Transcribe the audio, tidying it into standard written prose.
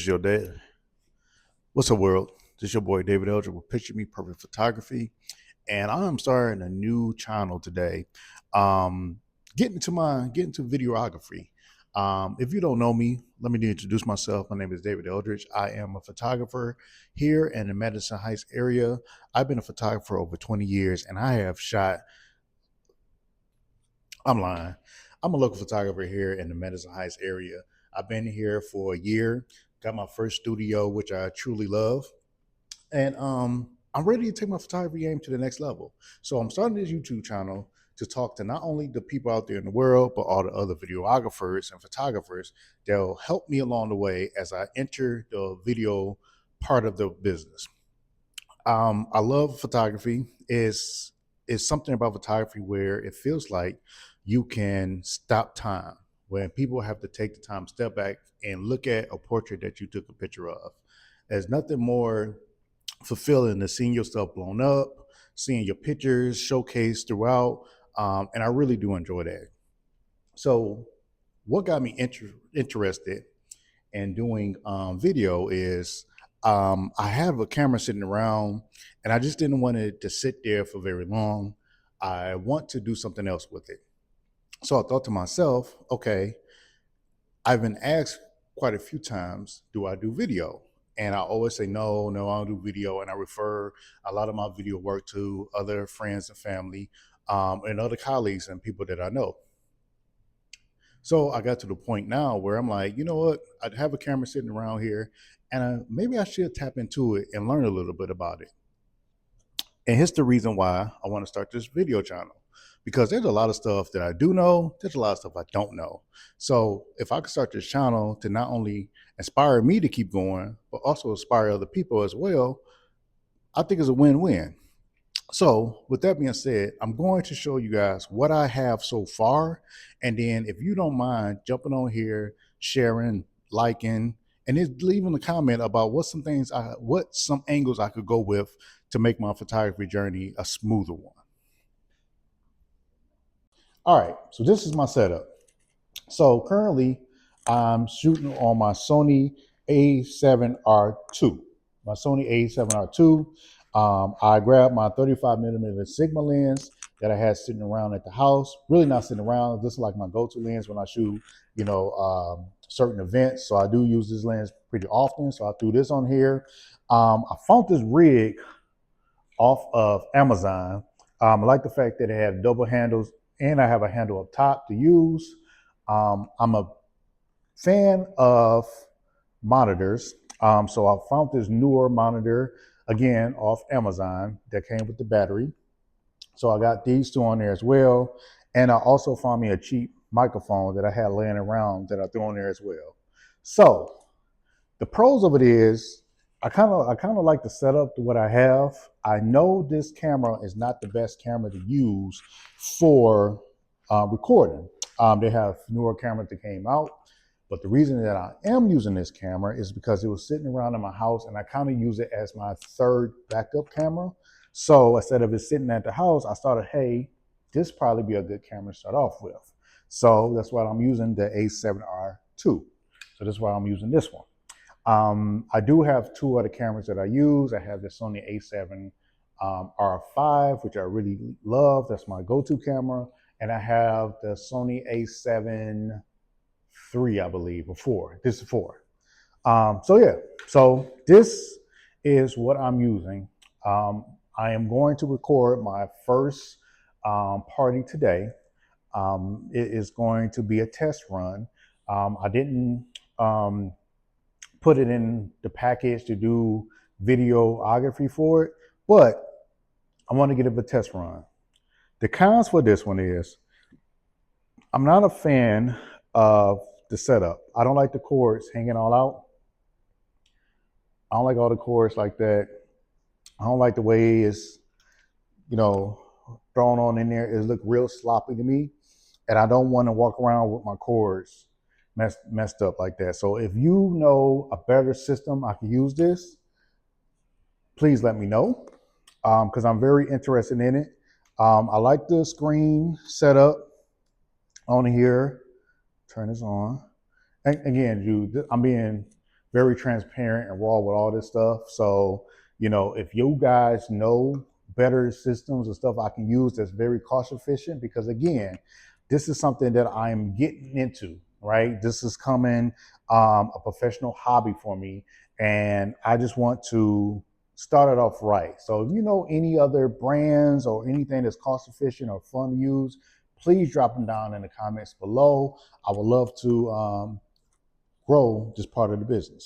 Your day. What's up, world? This is your boy David Eldridge with Picture Me Perfect Photography, and I'm starting a new channel today. Getting to videography. If you don't know me, let me introduce myself. My name is David Eldridge. I am a photographer here in the Madison Heights area. I've been a photographer over 20 years, and I have shot. I'm lying. I'm a local photographer here in the Madison Heights area. I've been here for a year. Got my first studio, which I truly love. And I'm ready to take my photography game to the next level. So I'm starting this YouTube channel to talk to not only the people out there in the world, but all the other videographers and photographers that will help me along the way as I enter the video part of the business. I love photography. It's something about photography where it feels like you can stop time when people have to take the time, step back, and look at a portrait that you took a picture of. There's nothing more fulfilling than seeing your stuff blown up, seeing your pictures showcased throughout, and I really do enjoy that. So, what got me interested in doing video is I have a camera sitting around, and I just didn't want it to sit there for very long. I want to do something else with it. So I thought to myself, okay, I've been asked quite a few times, do I do video? And I always say, no, no, I don't do video. And I refer a lot of my video work to other friends and family and other colleagues and people that I know. So I got to the point now where I'm like, you know what? I'd have a camera sitting around here and maybe I should tap into it and learn a little bit about it. And here's the reason why I want to start this video channel. Because there's a lot of stuff that I do know, there's a lot of stuff I don't know. So if I could start this channel to not only inspire me to keep going, but also inspire other people as well, I think it's a win-win. So with that being said, I'm going to show you guys what I have so far. And then if you don't mind jumping on here, sharing, liking, and just leaving a comment about what some angles I could go with to make my photography journey a smoother one. All right, so this is my setup. So currently I'm shooting on my Sony A7R2. My Sony A7R2. I grabbed my 35 millimeter Sigma lens that I had sitting around at the house. Really not sitting around. This is like my go-to lens when I shoot, certain events. So I do use this lens pretty often. So I threw this on here. I found this rig off of Amazon. I like the fact that it had double handles and I have a handle up top to use. I'm a fan of monitors. So I found this newer monitor again off Amazon that came with the battery. So I got these two on there as well. And I also found me a cheap microphone that I had laying around that I threw on there as well. So the pros of it is I kind of like the setup to what I have. I know this camera is not the best camera to use for recording. They have newer cameras that came out, but the reason that I am using this camera is because it was sitting around in my house and I kind of use it as my third backup camera. So instead of it sitting at the house, I started, hey, this probably be a good camera to start off with. So that's why I'm using the A7R2. So that's why I'm using this one. I do have two other cameras that I use. I have the Sony A7 R5, which I really love. That's my go-to camera. And I have the Sony A7 III, I believe, or 4. This is 4. So this is what I'm using. I am going to record my first party today. It is going to be a test run. I didn't put it in the package to do videography for it, but I want to get it a test run. The cons for this one is I'm not a fan of the setup. I don't like the cords hanging all out. I don't like all the cords like that. I don't like the way it's, thrown on in there. It look real sloppy to me. And I don't want to walk around with my cords messed up like that. So if you know a better system I can use this, please let me know because I'm very interested in it. I like the screen setup on here. Turn this on. And again, I'm being very transparent and raw with all this stuff. So, if you guys know better systems and stuff I can use that's very cost efficient, because again, this is something that I'm getting into, right? This is coming a professional hobby for me, and I just want to start it off right. So if you know any other brands or anything that's cost efficient or fun to use, please drop them down in the comments below. I would love to grow this part of the business.